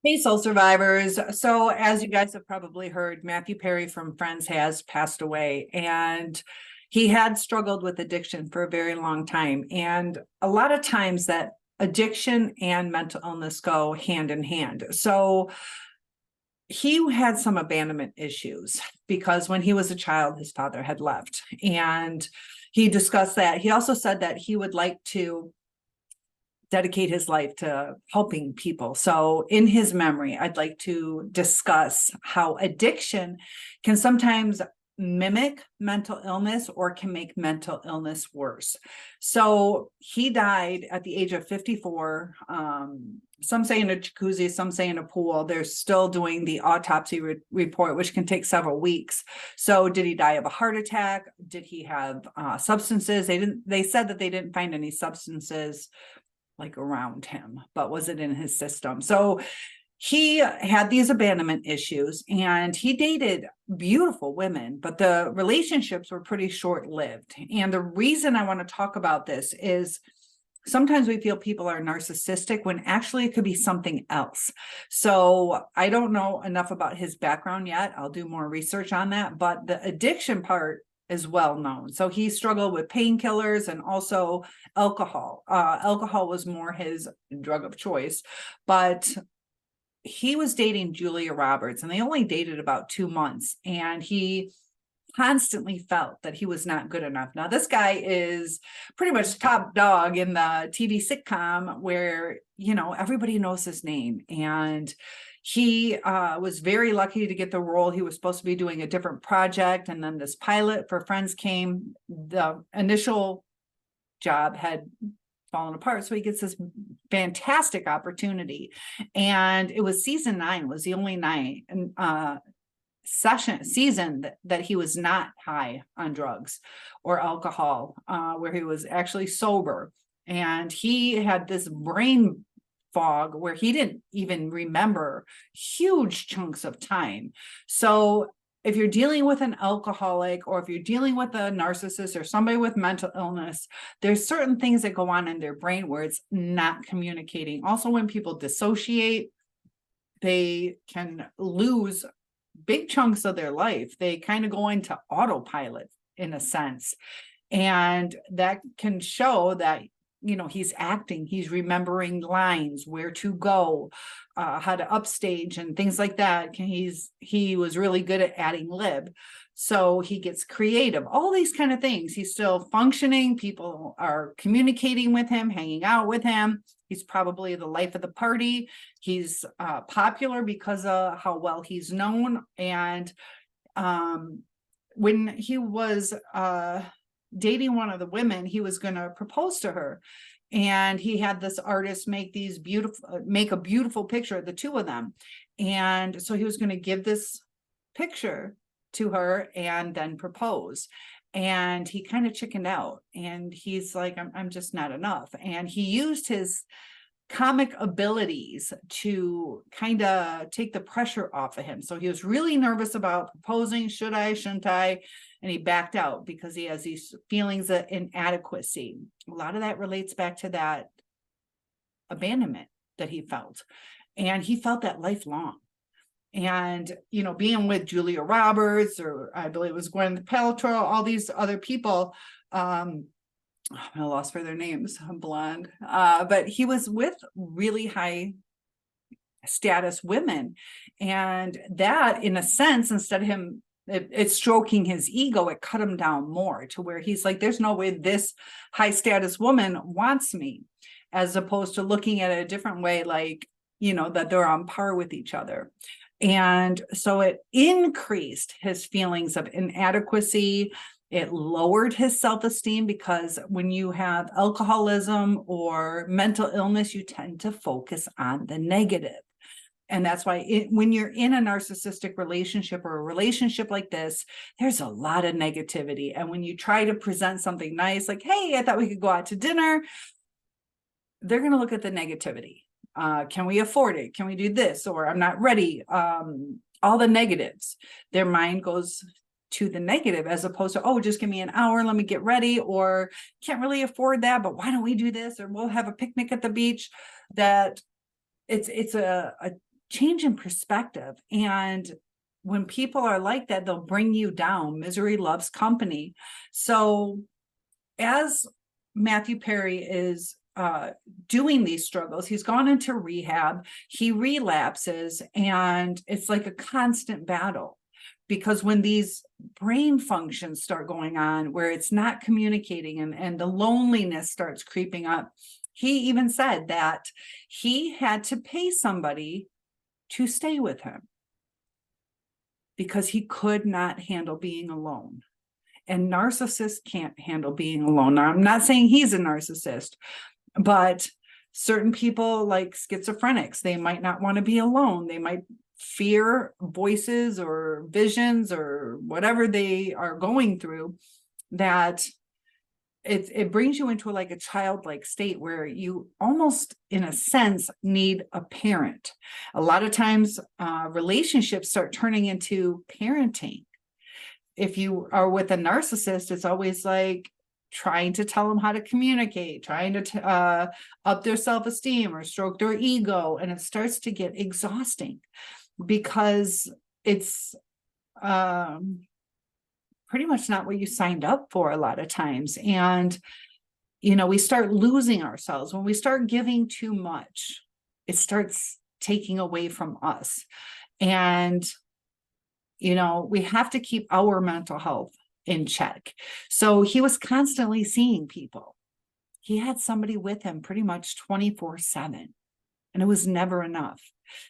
Hey, Soul Survivors. So, as you guys have probably heard, Matthew Perry from Friends has passed away, and he had struggled with addiction for a very long time. And a lot of times, that addiction and mental illness go hand in hand. So, he had some abandonment issues because when he was a child, his father had left. And he discussed that. He also said that he would like to dedicate his life to helping people. So, in his memory, I'd like to discuss how addiction can sometimes mimic mental illness or can make mental illness worse. So, he died at the age of 54. Some say in a jacuzzi, some say in a pool. They're still doing the autopsy report, which can take several weeks. So, did he die of a heart attack? Did he have substances? They said that they didn't find any substances like around him, but was it in his system? So he had these abandonment issues and he dated beautiful women, but the relationships were pretty short-lived. And the reason I want to talk about this is sometimes we feel people are narcissistic when actually it could be something else. So I don't know enough about his background yet. I'll do more research on that, but the addiction part is well known. So he struggled with painkillers and also alcohol. Alcohol was more his drug of choice, but he was dating Julia Roberts and they only dated about 2 months, and he constantly felt that he was not good enough. Now, this guy is pretty much top dog in the TV sitcom where, everybody knows his name. And he was very lucky to get the role. He was supposed to be doing a different project. And then this pilot for Friends came. The initial job had fallen apart. So he gets this fantastic opportunity. And it was season 9 was the only season that he was not high on drugs or alcohol, where he was actually sober. And he had this brain fog where he didn't even remember huge chunks of time. So if you're dealing with an alcoholic or if you're dealing with a narcissist or somebody with mental illness, there's certain things that go on in their brain where it's not communicating. Also, when people dissociate, they can lose big chunks of their life. They kind of go into autopilot in a sense. And that can show that, he's acting, he's remembering lines, where to go, how to upstage and things like that. He was really good at adding lib. So he gets creative, all these kind of things. He's still functioning. People are communicating with him, hanging out with him. He's probably the life of the party. He's popular because of how well he's known. And when he was dating one of the women, he was going to propose to her. And he had this artist make a beautiful picture of the two of them. And so he was going to give this picture to her and then propose. And he kind of chickened out and he's like, I'm just not enough. And he used his comic abilities to kind of take the pressure off of him. So he was really nervous about proposing. Should I, shouldn't I? And he backed out because he has these feelings of inadequacy. A lot of that relates back to that abandonment that he felt. And he felt that lifelong. And, being with Julia Roberts, or I believe it was Gwyneth Paltrow, all these other people, I lost for their names, I'm blonde, but he was with really high status women. And that, in a sense, instead of him, it's stroking his ego, it cut him down more to where he's like, there's no way this high status woman wants me, as opposed to looking at it a different way, like, that they're on par with each other. And so it increased his feelings of inadequacy. It lowered his self-esteem because when you have alcoholism or mental illness, you tend to focus on the negative. And that's why when you're in a narcissistic relationship or a relationship like this, there's a lot of negativity. And when you try to present something nice, like, hey, I thought we could go out to dinner, they're going to look at the negativity. Can we afford it? Can we do this? Or I'm not ready. All the negatives. Their mind goes to the negative as opposed to, oh, just give me an hour, let me get ready, or can't really afford that, but why don't we do this? Or we'll have a picnic at the beach. That it's a change in perspective. And when people are like that, they'll bring you down. Misery loves company. So as Matthew Perry is doing these struggles, he's gone into rehab, he relapses, and it's like a constant battle. Because when these brain functions start going on where it's not communicating, and the loneliness starts creeping up, he even said that he had to pay somebody to stay with him because he could not handle being alone. And narcissists can't handle being alone. Now, I'm not saying he's a narcissist, but certain people, like schizophrenics, they might not want to be alone. They might fear voices or visions or whatever they are going through, that it brings you into like a childlike state where you almost, in a sense, need a parent. A lot of times relationships start turning into parenting. If you are with a narcissist, it's always like trying to tell them how to communicate, trying to up their self-esteem or stroke their ego. And it starts to get exhausting because it's pretty much not what you signed up for a lot of times. And, we start losing ourselves. When we start giving too much, it starts taking away from us. And we have to keep our mental health in check. So he was constantly seeing people. He had somebody with him pretty much 24/7, and it was never enough.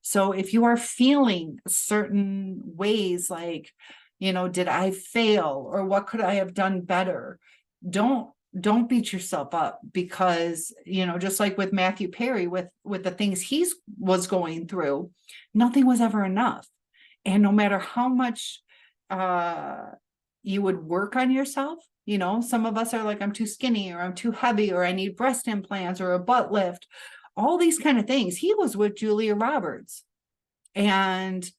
So if you are feeling certain ways, like, did I fail, or what could I have done better? Don't beat yourself up, because, just like with Matthew Perry, with the things he was going through, nothing was ever enough. And no matter how much you would work on yourself, some of us are like, I'm too skinny, or I'm too heavy, or I need breast implants or a butt lift, all these kind of things. He was with Julia Roberts, and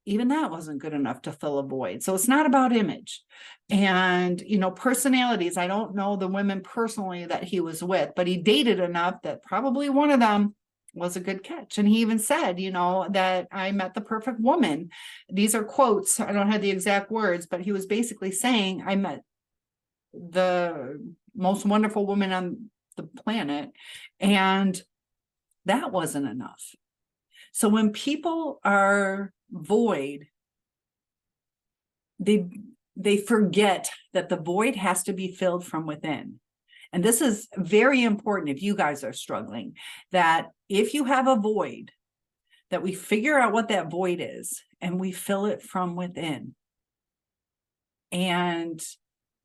even that wasn't good enough to fill a void. So it's not about image. And, personalities, I don't know the women personally that he was with, but he dated enough that probably one of them was a good catch. And he even said, that I met the perfect woman. These are quotes. I don't have the exact words, but he was basically saying, I met the most wonderful woman on the planet. And that wasn't enough. So when people are void, they forget that the void has to be filled from within. And this is very important if you guys are struggling, that if you have a void, that we figure out what that void is and we fill it from within. And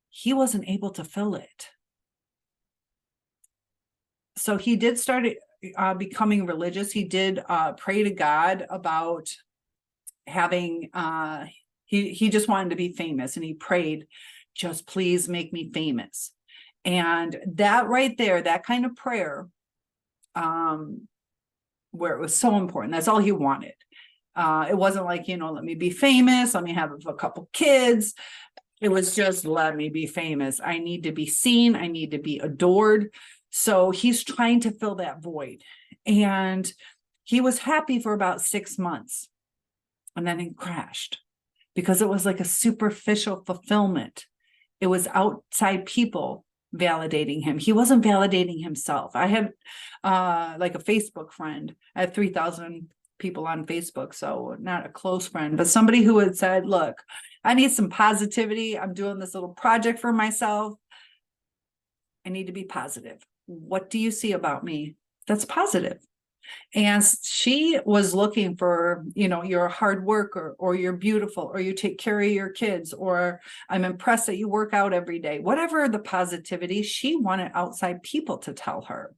he wasn't able to fill it. So he did start becoming religious. He did pray to God about having, he just wanted to be famous, and he prayed, just please make me famous. And that right there, that kind of prayer, where it was so important, that's all he wanted. It wasn't like, let me be famous, let me have a couple kids. It was just, let me be famous. I need to be seen. I need to be adored. So he's trying to fill that void. And he was happy for about 6 months. And then he crashed, because it was like a superficial fulfillment. It was outside people validating him. He wasn't validating himself. I had like a Facebook friend. I have 3,000 people on Facebook, so not a close friend, but somebody who had said, look, I need some positivity. I'm doing this little project for myself. I need to be positive. What do you see about me that's positive? And she was looking for, you're a hard worker, or you're beautiful, or you take care of your kids, or I'm impressed that you work out every day. Whatever the positivity, she wanted outside people to tell her.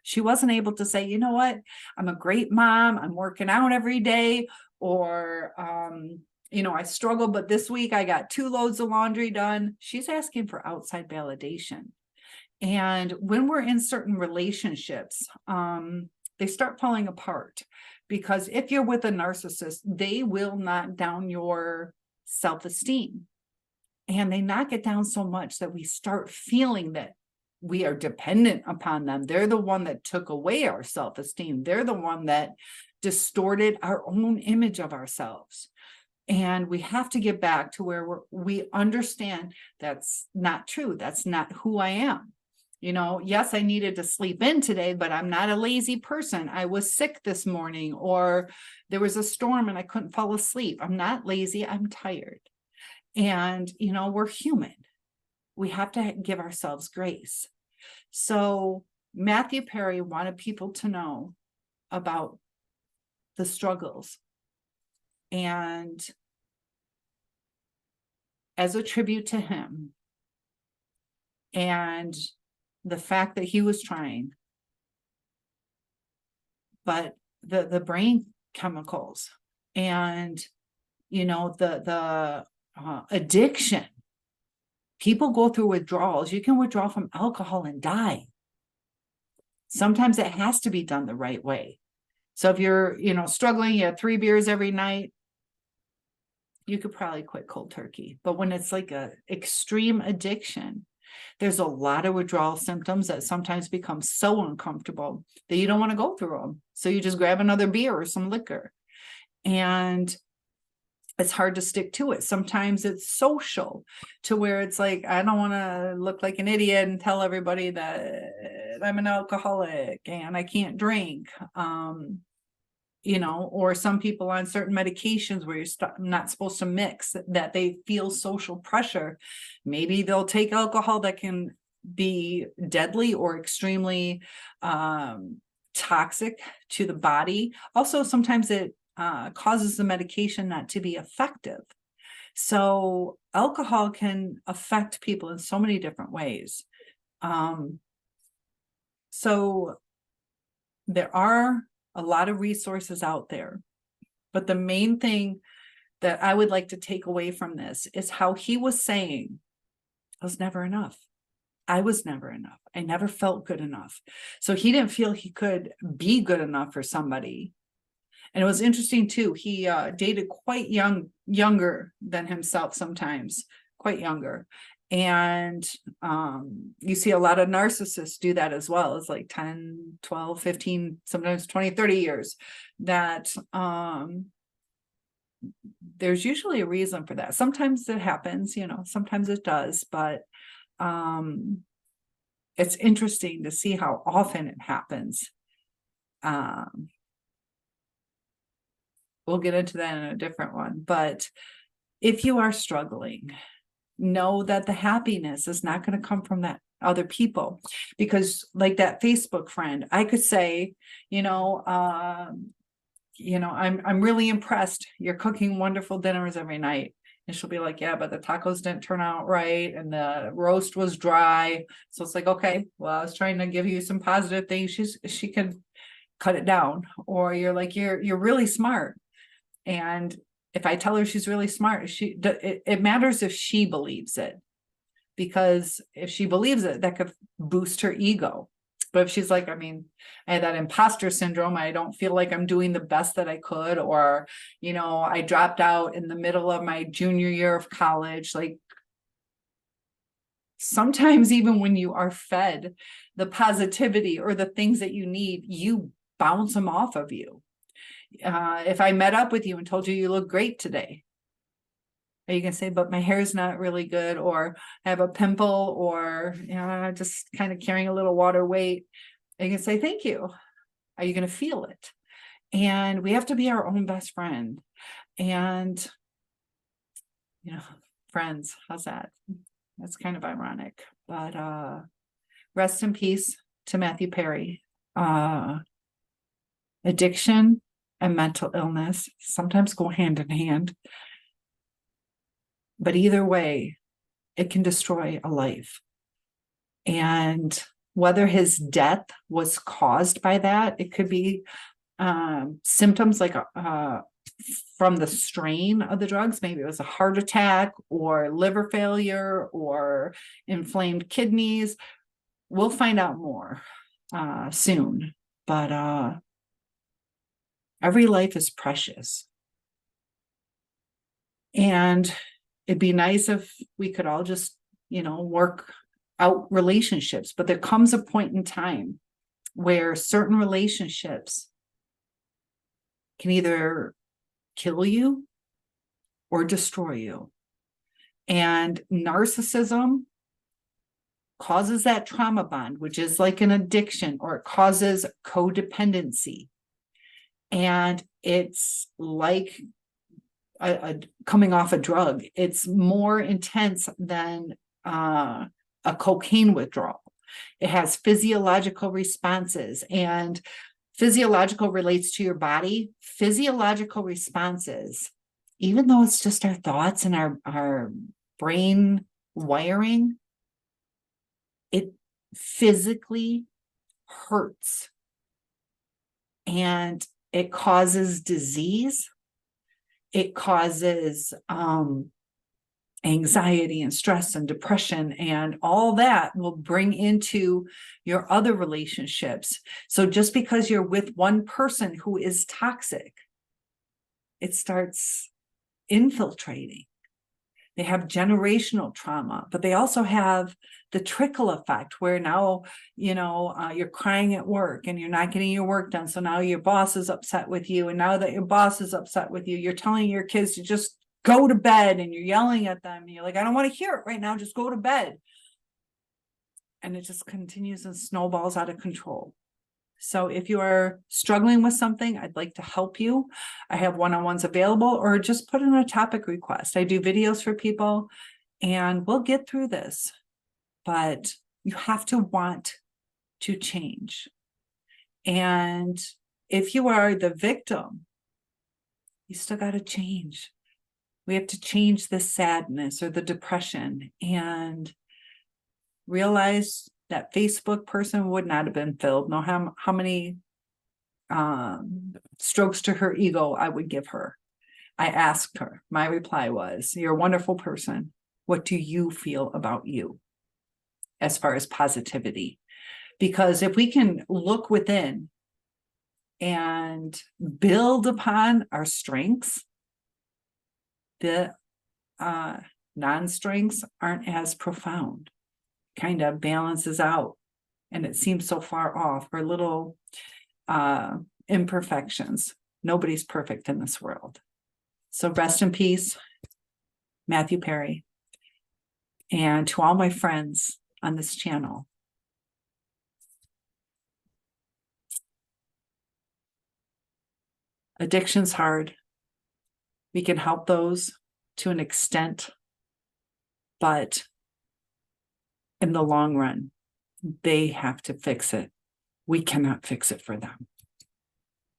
She wasn't able to say, you know what, I'm a great mom, I'm working out every day, or, I struggle, but this week I got 2 loads of laundry done. She's asking for outside validation. And when we're in certain relationships, they start falling apart, because if you're with a narcissist, they will knock down your self-esteem, and they knock it down so much that we start feeling that we are dependent upon them. They're the one that took away our self-esteem. They're the one that distorted our own image of ourselves. And we have to get back to where we understand that's not true. That's not who I am. You know, yes, I needed to sleep in today, but I'm not a lazy person. I was sick this morning, or there was a storm and I couldn't fall asleep. I'm not lazy. I'm tired. And, you know, we're human. We have to give ourselves grace. So Matthew Perry wanted people to know about the struggles. And as a tribute to him and the fact that he was trying, but the brain chemicals and, you know, the addiction, people go through withdrawals. You can withdraw from alcohol and die. Sometimes it has to be done the right way. So if you're, you know, struggling, you have 3 beers every night, you could probably quit cold turkey. But when it's like a extreme addiction, there's a lot of withdrawal symptoms that sometimes become so uncomfortable that you don't want to go through them. So you just grab another beer or some liquor. And it's hard to stick to it. Sometimes it's social, to where it's like, I don't want to look like an idiot and tell everybody that I'm an alcoholic and I can't drink. You know, or some people on certain medications where you're not supposed to mix, that they feel social pressure. Maybe they'll take alcohol that can be deadly or extremely toxic to the body. Also, sometimes it causes the medication not to be effective. So alcohol can affect people in so many different ways. So there are a lot of resources out there, but the main thing that I would like to take away from this is how he was saying, I was never enough. I was never enough. I never felt good enough. So he didn't feel he could be good enough for somebody. And it was interesting too. He dated quite younger than himself, sometimes quite younger. And you see a lot of narcissists do that as well. It's like 10, 12, 15, sometimes 20, 30 years that there's usually a reason for that. Sometimes it happens, you know, sometimes it does, but it's interesting to see how often it happens. We'll get into that in a different one, but if you are struggling, know that the happiness is not going to come from that other people. Because like that Facebook friend, I could say, you know, I'm really impressed. You're cooking wonderful dinners every night. And she'll be like, yeah, but the tacos didn't turn out right. And the roast was dry. So it's like, okay, well, I was trying to give you some positive things. She can cut it down. Or you're like, you're really smart. And if I tell her she's really smart, it matters if she believes it, because if she believes it, that could boost her ego. But if she's like, I mean, I had that imposter syndrome, I don't feel like I'm doing the best that I could, or, you know, I dropped out in the middle of my junior year of college. Like, sometimes even when you are fed the positivity or the things that you need, you bounce them off of you. If I met up with you and told you you look great today, are you going to say, but my hair's not really good, or I have a pimple, or, you know, just kind of carrying a little water weight? Are you going to say, thank you? Are you going to feel it? And we have to be our own best friend. And, you know, friends, how's that? That's kind of ironic, but rest in peace to Matthew Perry. Addiction and mental illness sometimes go hand in hand. But either way, it can destroy a life. And whether his death was caused by that, it could be symptoms like from the strain of the drugs. Maybe it was a heart attack or liver failure or inflamed kidneys. We'll find out more soon. But every life is precious. And it'd be nice if we could all just, you know, work out relationships, but there comes a point in time where certain relationships can either kill you or destroy you. And narcissism causes that trauma bond, which is like an addiction, or it causes codependency. And it's like coming off a drug. It's more intense than a cocaine withdrawal. It has physiological responses, and physiological relates to your body. Physiological responses, even though it's just our thoughts and our brain wiring, it physically hurts, and it causes disease. It causes anxiety and stress and depression, and all that will bring into your other relationships. So just because you're with one person who is toxic, it starts infiltrating. They have generational trauma, but they also have the trickle effect where now, you're crying at work and you're not getting your work done. So now your boss is upset with you. And now that your boss is upset with you, you're telling your kids to just go to bed, and you're yelling at them. And you're like, I don't want to hear it right now. Just go to bed. And it just continues and snowballs out of control. So if you are struggling with something, I'd like to help you. I have one-on-ones available, or just put in a topic request. I do videos for people, and we'll get through this. But you have to want to change. And if you are the victim, you still got to change. We have to change the sadness or the depression, and realize that Facebook person would not have been filled. No, how many strokes to her ego I would give her. I asked her, my reply was, you're a wonderful person. What do you feel about you as far as positivity? Because if we can look within and build upon our strengths, the non-strengths aren't as profound. Kind of balances out, and it seems so far off, or little imperfections. Nobody's perfect in this world. So rest in peace, Matthew Perry. And to all my friends on this channel, addiction's hard. We can help those to an extent, but in the long run, they have to fix it. We cannot fix it for them.